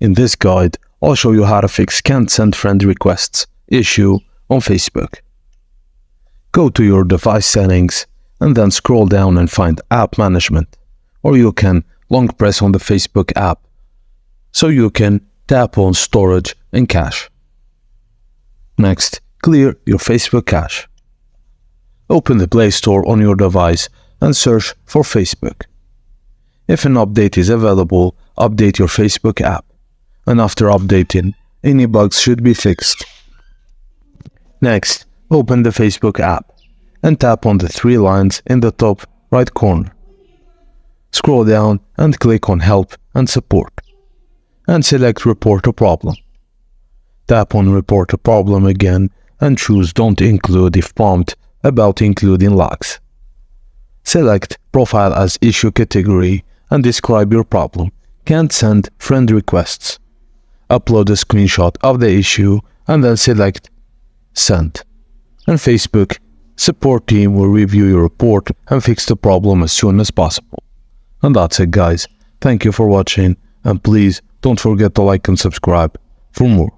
In this guide, I'll show you how to fix can't send friend requests issue on Facebook. Go to your device settings and then scroll down and find App Management, or you can long press on the Facebook app so you can tap on Storage and Cache. Next, clear your Facebook cache. Open the Play Store on your device and search for Facebook. If an update is available, update your Facebook app, and after updating, any bugs should be fixed. Next, open the Facebook app and tap on the three lines in the top right corner. Scroll down and click on Help and Support, and select Report a Problem. Tap on Report a Problem again and choose Don't Include if prompt about including logs. Select Profile as Issue Category and describe your problem. Can't send friend requests. Upload a screenshot of the issue and then select Send. And Facebook support team will review your report and fix the problem as soon as possible. And that's it, guys. Thank you for watching, and please don't forget to like and subscribe for more.